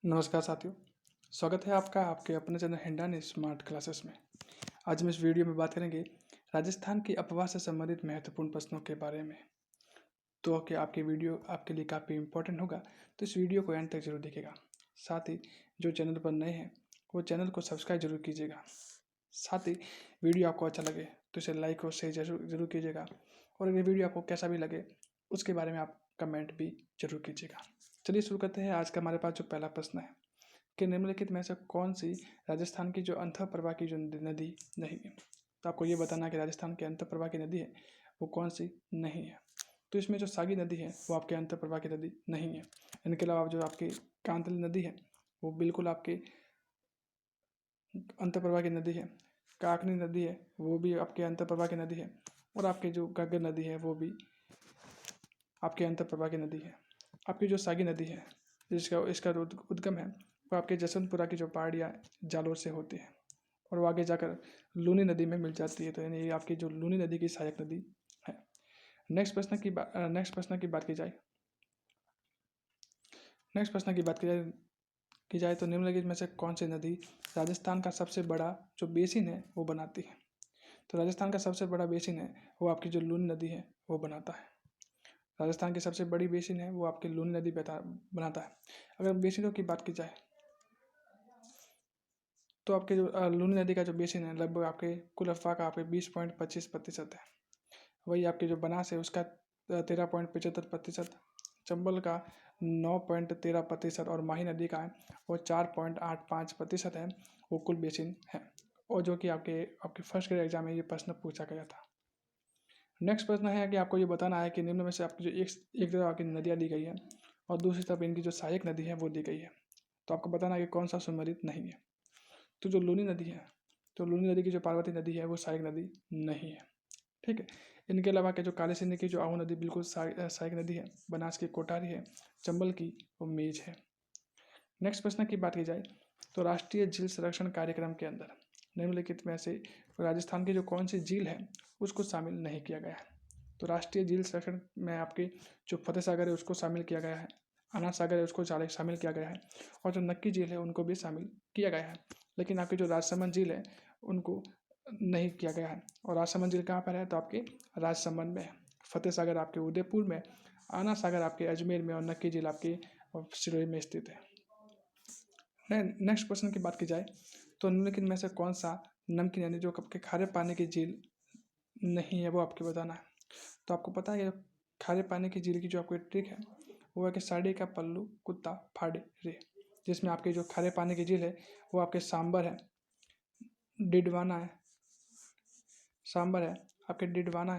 नमस्कार साथियों। स्वागत है आपका आपके अपने चैनल हिंडान स्मार्ट क्लासेस में। आज हम इस वीडियो में बात करेंगे राजस्थान की अपवाह से संबंधित महत्वपूर्ण प्रश्नों के बारे में। तो क्या आपकी वीडियो आपके लिए काफ़ी इंपॉर्टेंट होगा, तो इस वीडियो को एंड तक जरूर देखिएगा। साथ ही जो चैनल पर नए हैं वो चैनल को सब्सक्राइब जरूर कीजिएगा। साथ ही वीडियो आपको अच्छा लगे तो इसे लाइक और शेयर जरूर कीजिएगा, और अगर वीडियो आपको कैसा भी लगे उसके बारे में आप कमेंट भी जरूर कीजिएगा। चलिए शुरू करते हैं। आज का हमारे पास जो पहला प्रश्न है कि निम्नलिखित में से कौन सी राजस्थान की जो अंतःप्रवाह की जो नदी नहीं है। तो आपको ये बताना है कि राजस्थान की अंतःप्रवाह की नदी है वो कौन सी नहीं है। तो इसमें जो सागी नदी है वो आपके अंतःप्रवाह की नदी नहीं है। इनके अलावा जो आपकी कांतली नदी है वो बिल्कुल आपके अंतःप्रवाह की नदी है। काकनी नदी है वो भी आपके अंतःप्रवाह की नदी है, और आपकी जो घग्गर नदी है वो भी आपके अंतःप्रवाह की नदी है। आपकी जो सागी नदी है जिसका इसका जो उद्गम है वो आपके जसवंतपुरा की जो पहाड़ियाँ जालोर से होती है, और वो आगे जाकर लूनी नदी में मिल जाती है। तो यानी ये आपकी जो लूनी नदी की सहायक नदी है। नेक्स्ट प्रश्न की बात की जाए तो निम्नलिखित में से कौन सी नदी राजस्थान का सबसे बड़ा जो बेसिन है वो बनाती है। तो राजस्थान का सबसे बड़ा बेसिन है वो आपकी जो लूनी नदी है वो बनाता है। राजस्थान की सबसे बड़ी बेसिन है वो आपकी लूनी नदी बनाता है। अगर बेसिनों की बात की जाए तो आपके जो लूनी नदी का जो बेसिन है लगभग आपके कुल अफवाह का आपके 20.25% है। वही आपके जो बनास है उसका 13.75%, चंबल का 9.13% और माही नदी का है वो 4.85% है। वो कुल बेसिन है, और जो कि आपके आपके फर्स्ट ग्रेड एग्जाम में ये प्रश्न पूछा गया था। नेक्स्ट प्रश्न है कि आपको ये बताना है कि निम्न में से आपकी जो एक तरफ आपकी नदियाँ दी गई है और दूसरी तरफ इनकी जो सहायक नदी है वो दी गई है। तो आपको बताना है कि कौन सा सुमेलित नहीं है। तो जो लूनी नदी है, तो लूनी नदी की जो पार्वती नदी है वो सहायक नदी नहीं है। ठीक है। इनके अलावा के जो काले सिंध की जो आहू नदी बिल्कुल सहायक नदी है। बनास की कोटारी है। चंबल की वो मेज है। नेक्स्ट प्रश्न की बात की जाए तो राष्ट्रीय झील संरक्षण कार्यक्रम के अंदर निम्नलिखित में से राजस्थान की जो कौन सी झील है उसको शामिल नहीं किया गया है। तो राष्ट्रीय झील संरक्षण में आपके जो फतेह सागर है उसको शामिल किया गया है, अनाथ सागर है उसको शामिल किया गया है, और जो नक्की झील है उनको भी शामिल किया गया है। लेकिन आपकी जो राजसमंद झील है उनको नहीं किया गया है। और राजसमंद झील कहाँ पर है, तो आपके राजसमंद में है। फतेह सागर आपके उदयपुर में, आना सागर आपके अजमेर में, और नक्की झील आपके सिरोही में स्थित है। नेक्स्ट क्वेश्चन की बात की जाए तो निम्नलिखित में से कौन सा नमकीन यानी जो आपके खारे पानी की झील नहीं है वो आपको बताना है। तो आपको पता है खारे पानी की झील की जो आपकी ट्रिक है वो है कि साड़ी का पल्लू कुत्ता फाड़े रे, जिसमें आपके जो खारे पानी की झील है वो आपके सांबर है, डिडवाना है, सांबर है, आपके डिडवाना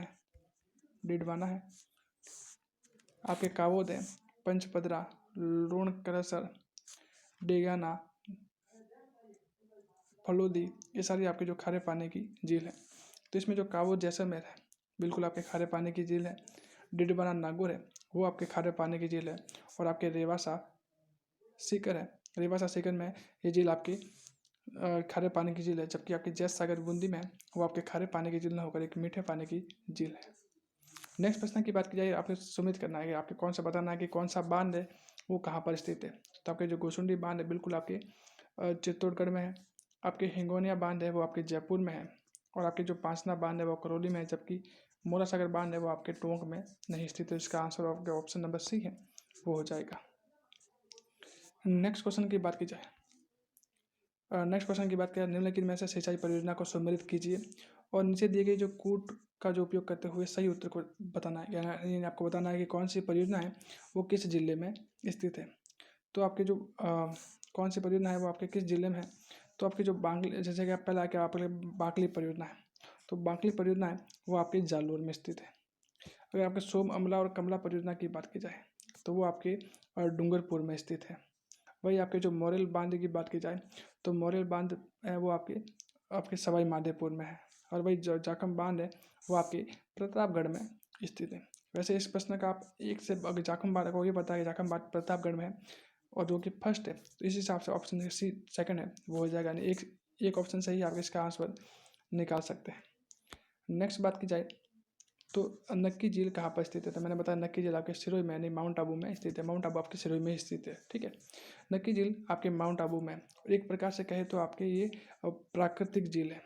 है, आपके कावोद है, पंचपदरा, लूणकरसर, डेगाना, फलूदी, ये सारी आपके जो खारे पानी की झील है। तो इसमें जो कावो जैसलमेर है बिल्कुल आपके खारे पानी की झील है। डिडवाना नागौर है वो आपके खारे पानी की झील है, और आपके रेवासा सीकर है। रेवासा सीकर में ये झील आपकी खारे पानी की झील है, जबकि आपकी जैस सागर बूंदी में वो आपके खारे पानी की झील न होकर एक मीठे पानी की झील है। नेक्स्ट प्रश्न की बात की जाए, आपको सुमित करना है कि आपके कौन सा बताना है कि कौन सा बांध है वो कहाँ पर स्थित है। तो आपके जो गोसुंडी बांध है बिल्कुल आपके चित्तौड़गढ़ में है। आपके हिंगोनिया बांध है वो आपके जयपुर में है, और आपके जो पांसना बांध है वो करौली में है, जबकि मोला सागर बांध है वो आपके टोंक में नहीं स्थित है। इसका आंसर आपके ऑप्शन नंबर सी है वो हो जाएगा। नेक्स्ट क्वेश्चन की बात की जाए निम्नलिखित में से सिंचाई परियोजना को सम्मिलित कीजिए और नीचे दिए गए जो कूट का जो उपयोग करते हुए सही उत्तर को बताना है। यानी आपको बताना है कि कौन सी परियोजना है वो किस जिले में स्थित है। तो आपके जो कौन सी परियोजना है वो आपके किस जिले में है। तो आपकी जो बांगली, जैसे कि आप पहले आके आपके बाकली परियोजना है, तो बाकली परियोजना है वो आपके जालोर में स्थित है। अगर आपके सोम अमला और कमला परियोजना की बात की जाए तो वो आपके डूंगरपुर में स्थित है। वही आपके जो मोरेल बांध की बात की जाए तो मोरेल बांध है वो आपके आपके सवाई माधोपुर में है, और वही जो जाखम बांध है वो आपके प्रतापगढ़ में स्थित है। वैसे इस प्रश्न का आप एक से अगर जाखम बांध को ये पता है कि जाखम बांध प्रतापगढ़ में है और जो कि फर्स्ट है, तो इस हिसाब से ऑप्शन सी सेकंड है वो हो जाएगा। यानी एक ऑप्शन से ही आप इसका आंसर निकाल सकते हैं। नेक्स्ट बात की जाए तो नक्की झील कहाँ पर स्थित है? तो मैंने बताया नक्की झील आपके सिरोही में यानी माउंट आबू में स्थित है। माउंट आबू आपके सिरोही में स्थित है, ठीक है। नक्की झील आपके माउंट आबू में, एक प्रकार से कहे तो आपके ये प्राकृतिक झील है।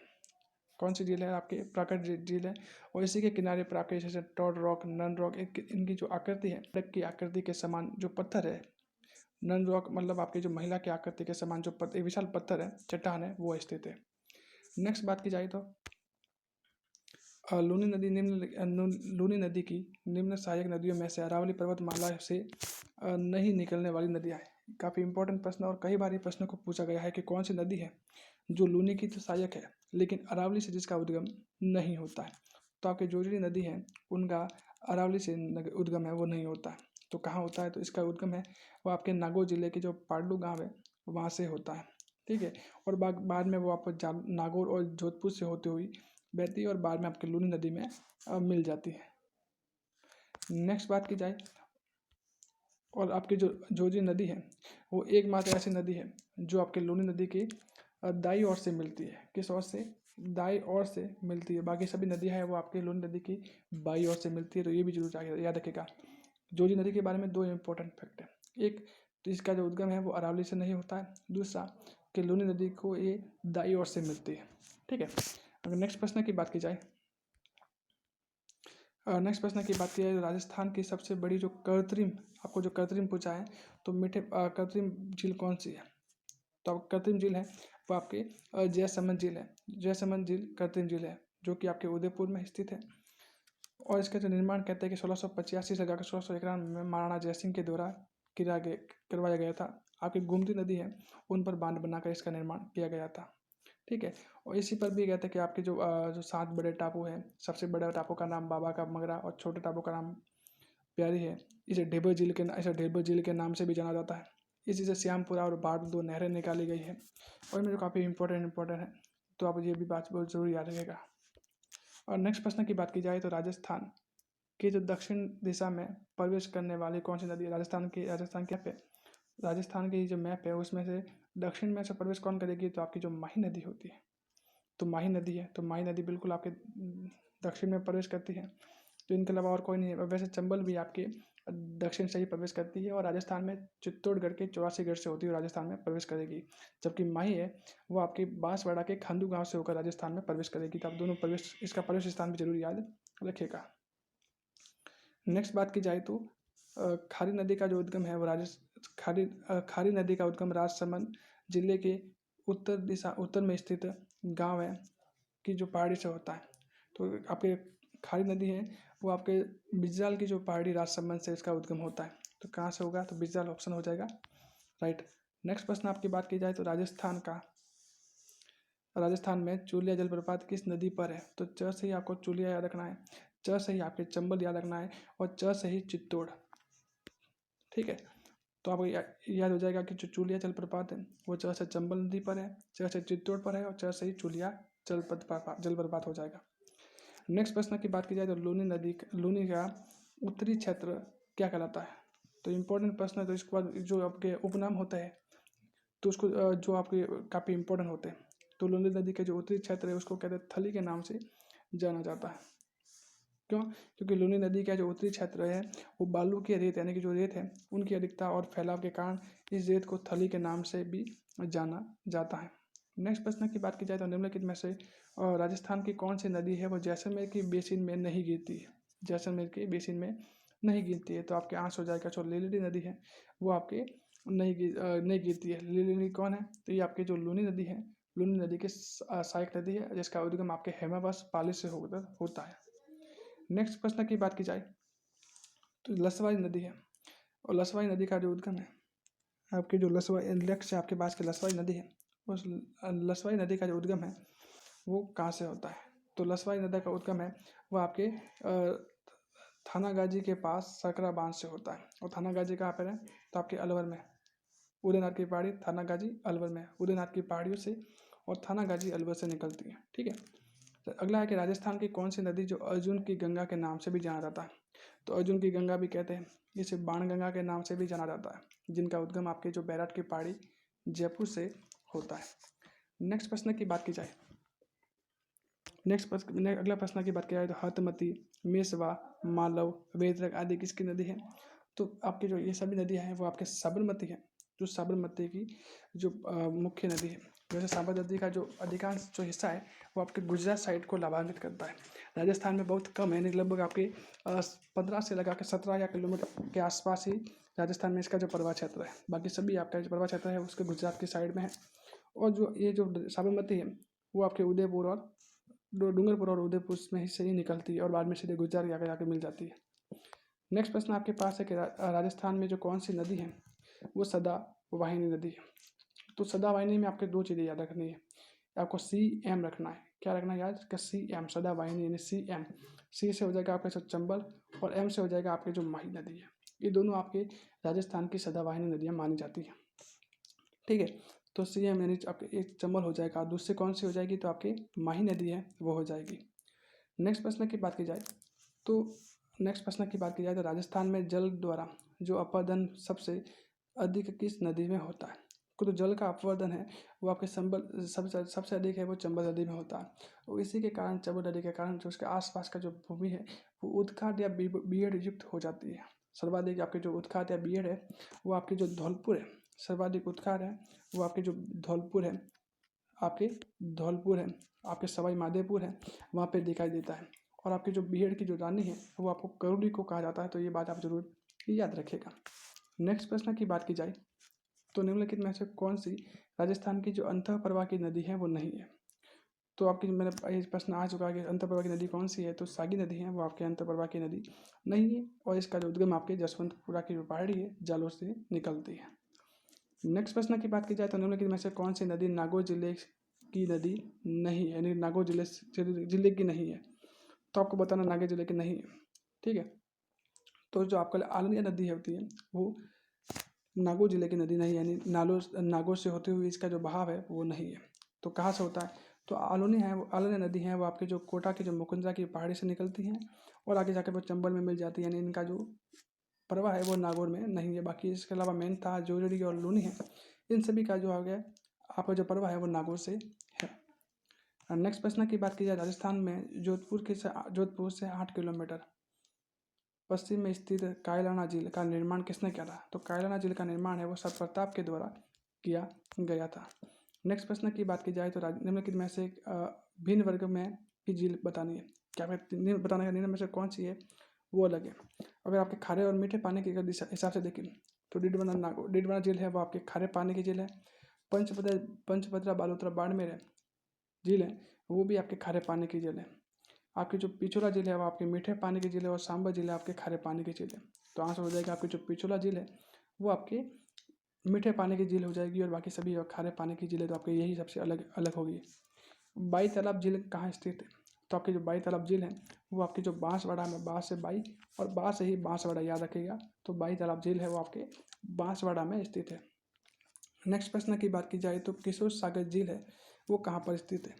कौन सी झील है? आपकी प्राकृतिक झील है। और इसी के किनारे पर आपके जैसे टॉड रॉक, नन रॉक, इनकी जो आकृति है, डक की आकृति के समान जो पत्थर है, नन रॉक मतलब आपकी जो महिला की आकृति के समान जो एक विशाल पत्थर है, चट्टान है, वो स्थित है। नेक्स्ट बात की जाए तो लूनी नदी की निम्न सहायक नदियों में से अरावली पर्वतमाला से नहीं निकलने वाली नदियाँ हैं। काफ़ी इंपॉर्टेंट प्रश्न और कई बार ये प्रश्न को पूछा गया है कि कौन सी नदी है जो लूनी की तो सहायक है लेकिन अरावली से जिसका उद्गम नहीं होता है। तो आपके जोजड़ी नदी है उनका अरावली से उद्गम है वो नहीं होता है। तो कहाँ होता है? तो इसका उद्गम है वो आपके नागौर जिले के जो पाडलू गाँव है वहाँ से होता है, ठीक है। और बाद में वो आपको नागौर और जोधपुर से होती हुई बहती है और बाद में आपके लूनी नदी में मिल जाती है। नेक्स्ट बात की जाए और आपकी जो जोजी नदी है वो एकमात्र ऐसी नदी है जो आपके लूनी नदी की दाई ओर से मिलती है। किस ओर से? दाई ओर से मिलती है। बाकी सभी नदियाँ हैं वो आपके लूनी नदी की बाई ओर से मिलती है। तो ये भी जरूर याद रखिएगा। जोजी नदी के बारे में दो इम्पोर्टेंट फैक्ट है। एक तो इसका जो उद्गम है वो अरावली से नहीं होता है। दूसरा कि लूनी नदी को ये दाई ओर से मिलती है, ठीक है। अगर नेक्स्ट प्रश्न की बात की जाए तो राजस्थान की सबसे बड़ी जो कृत्रिम, आपको जो कृत्रिम पूछा है तो कृत्रिम झील कौन सी है? तो कृत्रिम झील है वो आपके जयसमंद झील है। जयसमंद झील कृत्रिम झील है जो कि आपके उदयपुर में स्थित है। और इसका जो निर्माण कहते हैं कि 1685 से लेकर 1691 में महाराणा जयसिंह के द्वारा करवाया गया था। आपकी गोमती नदी है उन पर बांध बनाकर इसका निर्माण किया गया था, ठीक है। और इसी पर भी कहते हैं कि आपके जो 7 बड़े टापू हैं, सबसे बड़े टापू का नाम बाबा का मगरा और छोटे टापू का नाम प्यारी है। इसे ढेबर झील के नाम से भी जाना जाता है। इसी से श्यामपुरा और बाढ़ 2 नहरें निकाली गई है। और इनमें जो काफ़ी इंपॉर्टेंट है तो आप ये भी बात बहुत जरूर याद रखिएगा। और नेक्स्ट प्रश्न की बात की जाए तो राजस्थान की जो दक्षिण दिशा में प्रवेश करने वाली कौन सी नदी है? राजस्थान की जो मैप है उसमें से दक्षिण में से प्रवेश कौन करेगी? तो आपकी जो माही नदी होती है, तो माही नदी है। तो माही नदी बिल्कुल आपके दक्षिण में प्रवेश करती है। तो इनके अलावा और कोई नहीं है। वैसे चंबल भी आपके दक्षिण से ही प्रवेश करती है और राजस्थान में चित्तौड़गढ़ के 84 से होती हुई राजस्थान में प्रवेश करेगी। जबकि माही है वो आपके बांसवाड़ा के खांडू गांव से होकर राजस्थान में प्रवेश करेगी। तो आप दोनों इसका प्रवेश स्थान भी जरूर याद रखिएगा। नेक्स्ट बात की जाए तो खारी नदी का जो उद्गम है वो खारी नदी का उद्गम राजसमंद जिले के उत्तर में स्थित गांव है की जो पहाड़ी से होता है। तो आपके खारी नदी है वो आपके बिजराल की जो पहाड़ी राजसमंद से इसका उद्गम होता है। तो कहाँ से होगा? तो बिजराल ऑप्शन हो जाएगा, राइट। नेक्स्ट प्रश्न आपकी बात की जाए तो राजस्थान में चूलिया जलप्रपात किस नदी पर है? तो च से ही आपको चूलिया याद रखना है, च से ही आपके चंबल याद रखना है और च से ही चित्तौड़, ठीक है। तो आपको याद हो जाएगा कि जो चूलिया जलप्रपात है वो च से चंबल नदी पर है, च से चित्तौड़ पर है और च से ही चूलिया जलप्रपात हो जाएगा। नेक्स्ट प्रश्न की बात की जाए तो लूनी का उत्तरी क्षेत्र क्या कहलाता है? तो इम्पोर्टेंट प्रश्न है। तो इसके बाद जो आपके उपनाम होते हैं तो उसको जो आपके काफ़ी इंपॉर्टेंट होते हैं। तो लूनी नदी के जो उत्तरी क्षेत्र है उसको कहते हैं थली के नाम से जाना जाता है। क्यों? क्योंकि लूनी नदी का जो उत्तरी क्षेत्र है वो बालू की रेत यानी कि जो रेत है उनकी अधिकता और फैलाव के कारण इस रेत को थली के नाम से भी जाना जाता है। नेक्स्ट प्रश्न की बात की जाए तो निम्नलिखित में से राजस्थान की कौन सी नदी है वो जैसलमेर की बेसिन में नहीं गिरती है? जैसलमेर की बेसिन में नहीं गिरती है। तो आपके आंसर हो जाएगा जो लीलड़ी नदी है वो आपके नहीं गिरती है। लीलड़ी कौन है? तो ये आपकी जो लूनी नदी है, लूनी नदी की सहायक नदी है जिसका उद्गम आपके हेमावास पाली से होता है। नेक्स्ट प्रश्न की बात की जाए तो लसवाई नदी है और लसवाई नदी का जो उद्गम है आपकी जो लेफ्ट से आपके पास की लसवाई नदी है उस लसवाई नदी का जो उद्गम है वो कहाँ से होता है? तो लसवाई नदी का उद्गम है वो आपके थानागाजी के पास सकरा बांध से होता है। और थानागाजी कहाँ पर है? तो आपके अलवर में। उदयनाथ की पहाड़ी थानागाजी अलवर में, उदयनाथ की पहाड़ियों से और थानागाजी अलवर से निकलती है, ठीक है। तो अगला है कि राजस्थान की कौन सी नदी जो अर्जुन की गंगा के नाम से भी जाना जाता है? तो अर्जुन की गंगा भी कहते हैं, इसे बाण गंगा के नाम से भी जाना जाता है जिनका उद्गम आपके जो बैराट की पहाड़ी जयपुर से होता है। नेक्स्ट प्रश्न की बात की जाए अगला प्रश्न की बात की जाए तो हतमती, मेसवा, मालव, वेदरक आदि किसकी नदी है? तो आपकी जो ये सभी नदियाँ हैं वो आपके साबरमती है, जो साबरमती की जो मुख्य नदी है। वैसे साबरमती का जो अधिकांश जो हिस्सा है वो आपके गुजरात साइड को लाभान्वित करता है। राजस्थान में बहुत कम है, यानी लगभग आपके 15 से लगा के 17 या किलोमीटर के आसपास ही राजस्थान में इसका जो प्रवाह क्षेत्र है। बाकी सभी आपका जो प्रवाह क्षेत्र है उसके गुजरात की साइड में है। और जो ये जो साबरमती है वो आपके उदयपुर और डूंगरपुर और उदयपुर में ही से ही निकलती है और बाद में सीधे गुजरात आगे जाके मिल जाती है। नेक्स्ट प्रश्न आपके पास है कि राजस्थान में जो कौन सी नदी है वो सदावाहिनी नदी है। तो सदावाहिनी में आपके 2 चीज़ें याद रखनी है, आपको CM रखना है। क्या रखना है याद? कि CM सदावाहिनी यानी CM, C से हो जाएगा आपका जो चंबल और M से हो जाएगा आपके जो माही नदी है। ये दोनों आपके राजस्थान की सदावाहिनी नदियाँ मानी जाती हैं। ठीक है, तो CM यानी आपके एक चंबल हो जाएगा, दूसरी कौन सी हो जाएगी? तो आपकी माही नदी है वो हो जाएगी। नेक्स्ट प्रश्न की बात की जाए तो राजस्थान में जल द्वारा जो अपर्दन सबसे अधिक किस नदी में होता है? तो जल का अपवर्दन है वो आपके सबसे अधिक है वो चंबल नदी में होता है। और इसी के कारण चंबल नदी के कारण जो उसके आसपास का जो भूमि है वो उत्खाट या बीहड़ युक्त हो जाती है। सर्वाधिक आपके जो उत्खाट या बीहड़ है वो आपकी जो धौलपुर है, सर्वाधिक उत्खाट है वो आपके जो धौलपुर है, आपके सवाई माधोपुर है, वहाँ पे दिखाई देता है। और आपकी जो बीहड़ की जो रानी है वो आपको करुड़ी को कहा जाता है, तो ये बात आप जरूर याद रखिएगा। नेक्स्ट प्रश्न की बात की जाए तो निम्नलिखित में से कौन सी राजस्थान की जो अंतः प्रवाह की नदी है वो नहीं है? तो आपकी मैंने ये प्रश्न आ चुका है कि अंतः प्रवाह की नदी कौन सी है? तो सागी नदी है वो आपके अंतः प्रवाह की नदी नहीं है, और इसका जो उद्गम आपके जसवंतपुरा की जो पहाड़ी है जालोर से निकलती है। नेक्स्ट प्रश्न की बात की जाए तो निम्नलिखित में से कौन सी नदी नागौर जिले की नदी नहीं है, यानी नागौर जिले की नहीं है? तो आपको बताना नागौर जिले की नहीं है। ठीक है, तो जो आपका आलनिया नदी होती है वो नागौर जिले की नदी नहीं है, यानी नागौर से होते हुए इसका जो बहाव है वो नहीं है। तो कहाँ से होता है? तो आलोनिया नदी है वो आपके जो कोटा की जो मुकुंदरा की पहाड़ी से निकलती हैं और आगे जाकर वो चंबल में मिल जाती है, यानी इनका जो प्रवाह है वो नागौर में नहीं है। बाकी इसके अलावा मेनता, जोजड़ी और लूनी है, इन सभी का जो आ गया आपका जो प्रवाह है वो नागौर से है। नेक्स्ट प्रश्न की बात की जाए राजस्थान में जोधपुर से 8 किलोमीटर पश्चिम में स्थित कायलाना झील का निर्माण किसने किया था? तो कायलाना झील का निर्माण है वो सर प्रताप के द्वारा किया गया था। नेक्स्ट प्रश्न की बात की जाए तो निम्नलिखित में से भिन्न वर्ग में की झील बतानी है। क्या बताना है निम्न में से कौन सी है वो अलग है? अगर आपके खारे और मीठे पानी के हिसाब से देखें तो डिडवाना झील है वो आपके खारे पानी की झील है। पंचभद्रा बालोतरा बाड़मेर झील है वो भी आपके खारे पानी की झील है। आपकी जो पिछोला झील है वो आपके मीठे पानी की झील है और सांबा झील है आपके खारे पानी की झील है। तो आंसर हो जाएगा आपकी जो पिछोला झील है वो आपके मीठे पानी की झील हो जाएगी और बाकी सभी खारे पानी की झील है तो आपके यही सबसे अलग अलग होगी। बाई तालाब झील कहाँ स्थित है? तो आपकी जो बाई तालाब झील है वो आपकी जो बांसवाड़ा में, बांस से बाई और बांस से ही बांसवाड़ा याद रखिएगा, तो बाई तालाब झील है वो आपके बांसवाड़ा में स्थित है। नेक्स्ट प्रश्न की बात की जाए तो किशोर सागर झील है वो कहाँ पर स्थित है?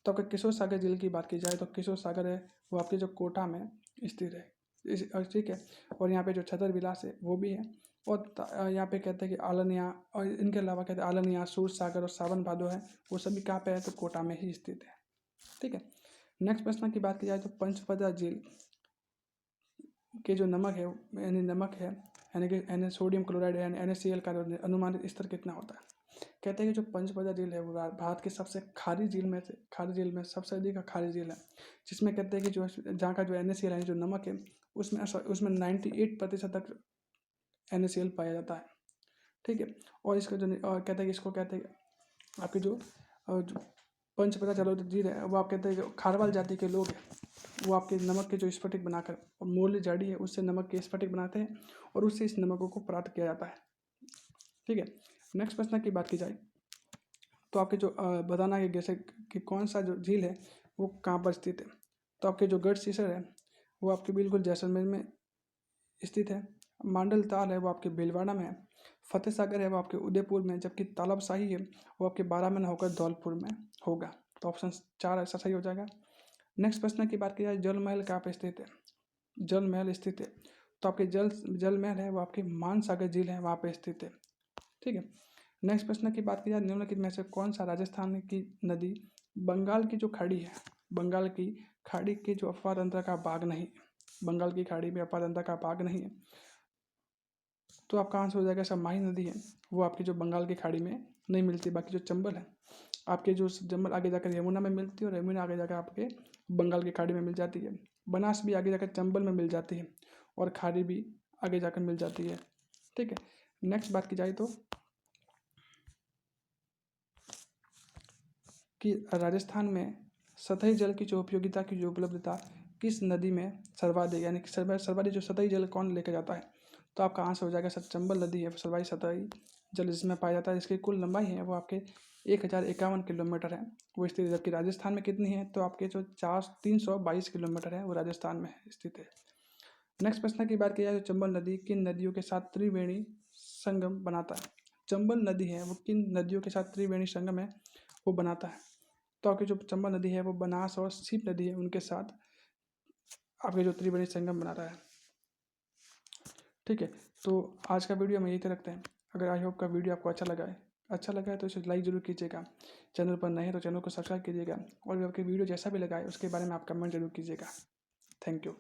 तो अगर किशोर सागर झील की बात की जाए तो किशोर सागर है वो आपके जो कोटा में स्थित है। ठीक है, और यहाँ पे जो छतर विलास है वो भी है। और यहाँ पे कहते हैं कि आलनिया, और इनके अलावा कहते हैं आलनिया, सूर सागर और सावन भादो है वो सभी कहाँ पे है? तो कोटा में ही स्थित है। ठीक है, नेक्स्ट प्रश्न की बात की जाए तो पंचभद्रा झील के जो नमक है यानी कि सोडियम क्लोराइड यानी NaCl का अनुमानित स्तर कितना होता है? कहते हैं कि जो पंचभद्रा झील है वो भारत की सबसे खारी झील में सबसे अधिक खारी झील है, जिसमें कहते हैं कि जो जहाँ का जो NaCl है जो नमक है उसमें 98% तक NaCl पाया जाता है। ठीक है, और इसका जो कहते हैं कि इसको कहते हैं आपकी जो पंचभद्रा जलोढ़ झील है वो आप कहते हैं कि खारवाल जाति के लोग हैं वो आपके नमक के जो स्फटिक बनाकर और मूल्य जड़ी है उससे नमक के स्फटिक बनाते हैं और उससे इस नमकों को प्राप्त किया जाता है। ठीक है, नेक्स्ट प्रश्न की बात की जाए तो आपके जो बताना है जैसे कि कौन सा जो झील है वो कहाँ पर स्थित है? तो आपके जो गढ़सीसर है वो आपके बिल्कुल जैसलमेर में स्थित है। मांडल ताल है वो आपके भीलवाड़ा में है। फतेह सागर है वो आपके उदयपुर में, जबकि तालाबशाही है वो आपके बारामन होकर धौलपुर में होगा। तो ऑप्शन 4 ऐसा सही हो जाएगा। नेक्स्ट प्रश्न की बात की जाए जल महल कहाँ पे स्थित है? जल महल स्थित है तो आपके जल महल है वो आपके मानसागर झील है वहाँ पे स्थित है। ठीक है, नेक्स्ट प्रश्न की बात की जाए निम्नलिखित में से कौन सा राजस्थान की नदी बंगाल की जो खाड़ी है बंगाल की खाड़ी के जो अपवाद तंत्र का भाग नहीं, बंगाल की खाड़ी में अपवाद तंत्र का भाग नहीं है, तो आपका आंसर हो जाएगा सब। माही नदी है वो आपकी जो बंगाल की खाड़ी में नहीं मिलती। बाकी जो चंबल है आपके जो चंबल आगे जाकर यमुना में मिलती है और यमुना आगे जाकर आपके बंगाल की खाड़ी में मिल जाती है। बनास भी आगे जाकर चंबल में मिल जाती है और खाड़ी भी आगे जाकर मिल जाती है। ठीक है, नेक्स्ट बात की जाए तो कि राजस्थान में सतही जल की जो उपयोगिता की जो उपलब्धता किस नदी में सर्वाधिक, यानी कि सर्वाधिक जो सतही जल कौन लेकर जाता है, तो आपका आंसर हो जाएगा सर चंबल नदी है सर्वाधिक सतही जल जिसमें पाया जाता है। इसकी कुल लंबाई है वो आपके 1051 किलोमीटर है वो स्थित है। जबकि राजस्थान में कितनी है, तो आपके जो 322 किलोमीटर है वो राजस्थान में स्थित है। नेक्स्ट प्रश्न की बात की जाए तो चंबल नदी किन नदियों के साथ त्रिवेणी संगम बनाता है। चंबल नदी है वो किन नदियों के साथ त्रिवेणी संगम है वो बनाता है, तो आपकी जो चंबल नदी है वो बनास और सीप नदी है उनके साथ आपके जो त्रिवेणी संगम बना रहा है। ठीक है, तो आज का वीडियो हम यही तक रखते हैं। अगर आई होप का वीडियो आपको अच्छा लगा है तो इसे लाइक जरूर कीजिएगा। चैनल पर नए हैं तो चैनल को सब्सक्राइब कीजिएगा और आपके वीडियो जैसा भी लगा है उसके बारे में आप कमेंट जरूर कीजिएगा। Thank you.